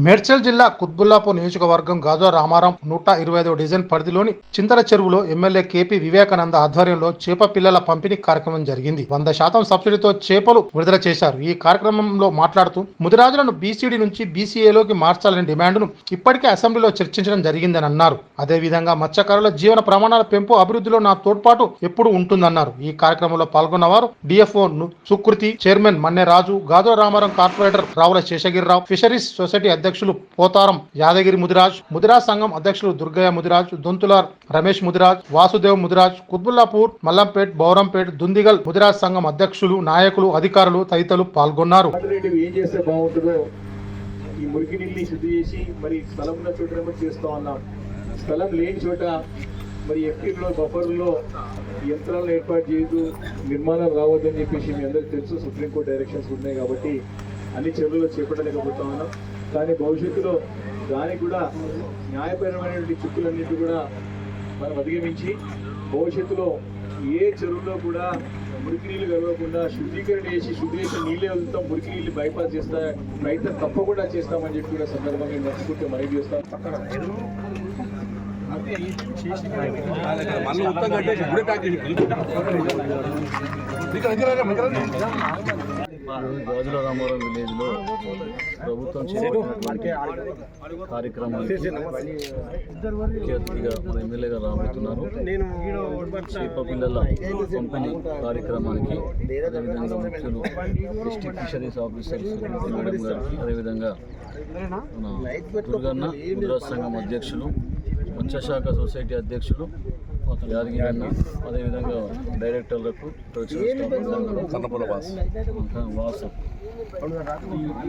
మేడ్చల్ జిల్లా కుత్బుల్లాపూర్ నియోజకవర్గం గాజుల రామారం 125వ డివిజన్ పరిధిలోని చింతల చెరువులో ఎమ్మెల్యే కేపీ వివేకానంద ఆధ్వర్యంలో చేప పిల్లల పంపిణీ కార్యక్రమం జరిగింది. 100% సబ్సిడీతో చేపలు విడుదల చేశారు. ఈ కార్యక్రమంలో మాట్లాడుతూ ముదిరాజులను బీసీడీ నుంచి బీసీఏలోకి మార్చాలనే డిమాండ్ను ఇప్పటికే అసెంబ్లీలో చర్చించడం జరిగిందని అన్నారు. అదేవిధంగా మత్స్యకారుల జీవన ప్రమాణాల పెంపు అభివృద్ధిలో నా తోడ్పాటు ఎప్పుడు ఉంటుందన్నారు. ఈ కార్యక్రమంలో పాల్గొన్నవారు DFO Sukriti, chairman Manne Raju, Gajula Ramaram corporator Ravula Seshagirirao, fisheries society అధ్యక్షులు పోతారం యాదగిరి ముదిరాజ్ సంఘం అధ్యక్షులు దుర్గయ్య ముదిరాజ్, దొంతుల రమేష్ ముదిరాజ్, వాసుదేవ్ ముదిరాజ్, కుత్బుల్లాపూర్, మల్లంపేట్, బౌరంపేట్, దుందిగల్ ముదిరాజ్ సంఘం అధ్యక్షులు, నాయకులు, అధికారులు తదితరులు పాల్గొన్నారు. స్థలం లేని చోట మరి ఎఫ్టీలో బఫర్లో యంత్రాలను ఏర్పాటు చేయదు, నిర్మాణం రావద్దని చెప్పేసి మీ అందరికీ తెలుసు. సుప్రీంకోర్టు డైరెక్షన్స్ ఉన్నాయి కాబట్టి అన్ని చర్యలు చేపట్టలేకపోతా ఉన్నాం. కానీ భవిష్యత్తులో దానికి కూడా న్యాయపరమైనటువంటి చిక్కులన్నింటి కూడా మనం అధిగమించి భవిష్యత్తులో ఏ చెరువులో కూడా మురికి నీళ్ళు కలవకుండా శుద్ధీకరణ చేసి నీళ్ళే వదులుతాం, మురికి నీళ్ళు బైపాస్ చేస్తా ప్రయత్నం తప్పకుండా చేస్తామని చెప్పి కూడా సందర్భంగా నచ్చుకుంటే మనవి చేస్తాం. గాజుల రామారం విలేజ్లో ప్రభుత్వం చేపట్టినటువంటి కార్యక్రమానికి ముఖ్య అతిథిగా మన ఎమ్మెల్యేగా రాబోతున్నారు. చేప పిల్లల పంపిణీ కార్యక్రమానికి అదేవిధంగా ముఖ్యులు డిస్ట్రిక్ట్ ఫిషరీస్ ఆఫీసర్స్ మేడం గారికి, అదేవిధంగా మన దుర్గన్న ముదిరాజ్ సంఘం అధ్యక్షులు, మత్స్యశాఖ సొసైటీ అధ్యక్షులు యాదగిరి అన్న, అదేవిధంగా డైరెక్టర్లకు, వాసు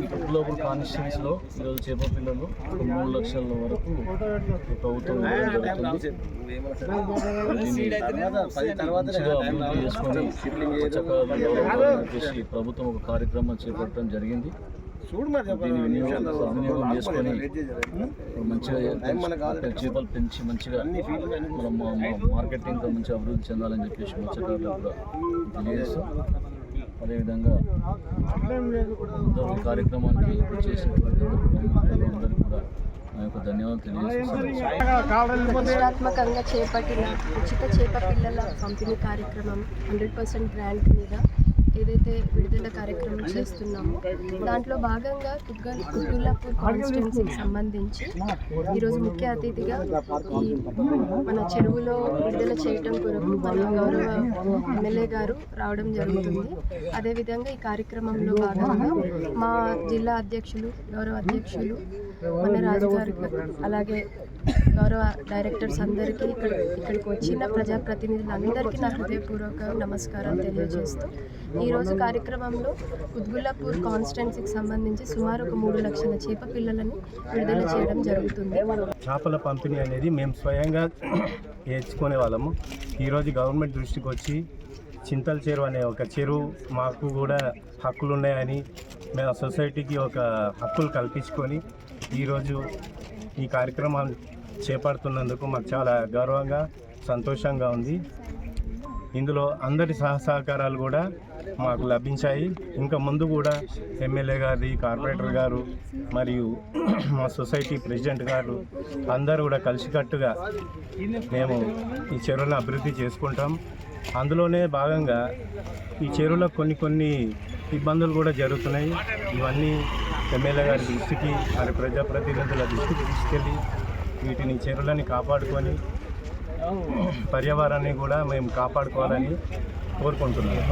ఈ కుత్బుల్లాపూర్ కాన్స్టిట్యున్సీలో ఈరోజు చేప పిల్లలు 3 లక్షల వరకు ప్రభుత్వం జరుగుతుంది. అభివృద్ధి చేసుకొని చేసి ప్రభుత్వం ఒక కార్యక్రమం చేపట్టడం జరిగింది. దీన్ని సద్వినియోగం చేసుకొని మంచిగా చేపలు పెంచి మంచిగా మనం మార్కెటింగ్తో మంచిగా అభివృద్ధి చెందాలని చెప్పేసి మత్స్యకారులకు కూడా తెలియజేస్తాం. అదేవిధంగా ఈ కార్యక్రమానికి చేసినటువంటి అందరికీ కూడా నా యొక్క ధన్యవాదాలు తెలియజేస్తున్నాను. ప్రతిష్టాత్మకంగా చేపట్టిన ఉచిత చేప పిల్లల పంపిణీ కార్యక్రమం 100% గ్రాంట్ మీద ఏదైతే విడుదల కార్యక్రమం చేస్తున్నామో దాంట్లో భాగంగా కుత్బుల్లాపూర్ కాన్స్టిట్యున్సీకి సంబంధించి ఈరోజు ముఖ్య అతిథిగా ఈ మన చెరువులో విడుదల చేయడం కొరకు మన గౌరవ ఎమ్మెల్యే గారు రావడం జరుగుతుంది. అదేవిధంగా ఈ కార్యక్రమంలో భాగంగా మా జిల్లా అధ్యక్షులు, గౌరవ అధ్యక్షులు మన రాజు గారికి, అలాగే గౌరవ డైరెక్టర్స్ అందరికీ ఇక్కడికి వచ్చిన ప్రజాప్రతినిధులందరికీ నా హృదయపూర్వక నమస్కారాలు తెలియజేస్తూ ఈరోజు కార్యక్రమంలో కుత్బుల్లాపూర్ కాన్స్టిట్యున్సీకి సంబంధించి సుమారు ఒక 3 లక్షల చేప పిల్లలని విడుదల చేయడం జరుగుతుంది. చేపల పంపిణీ అనేది మేము స్వయంగా నేర్చుకునే వాళ్ళము. ఈరోజు గవర్నమెంట్ దృష్టికి వచ్చి చింతల చెరువు అనే ఒక చెరువు మాకు కూడా హక్కులు ఉన్నాయని మేము సొసైటీకి ఒక హక్కులు కల్పించుకొని ఈరోజు ఈ కార్యక్రమాలు చేపడుతున్నందుకు మాకు చాలా గౌరవంగా, సంతోషంగా ఉంది. ఇందులో అందరి సహకారాలు కూడా మాకు లభించాయి. ఇంకా ముందు కూడా ఎమ్మెల్యే గారి, కార్పొరేటర్ గారు మరియు మా సొసైటీ ప్రెసిడెంట్ గారు అందరూ కూడా కలిసికట్టుగా మేము ఈ చెరువులను అభివృద్ధి చేసుకుంటాం. అందులోనే భాగంగా ఈ చెరువులో కొన్ని ఇబ్బందులు కూడా జరుగుతున్నాయి. ఇవన్నీ ఎమ్మెల్యే గారి దృష్టికి, మరి ప్రజాప్రతినిధుల దృష్టికి తీసుకెళ్ళి వీటిని చెరువులని కాపాడుకొని పర్యావరణాన్ని కూడా మేము కాపాడుకోవాలని కోరుకుంటున్నాం.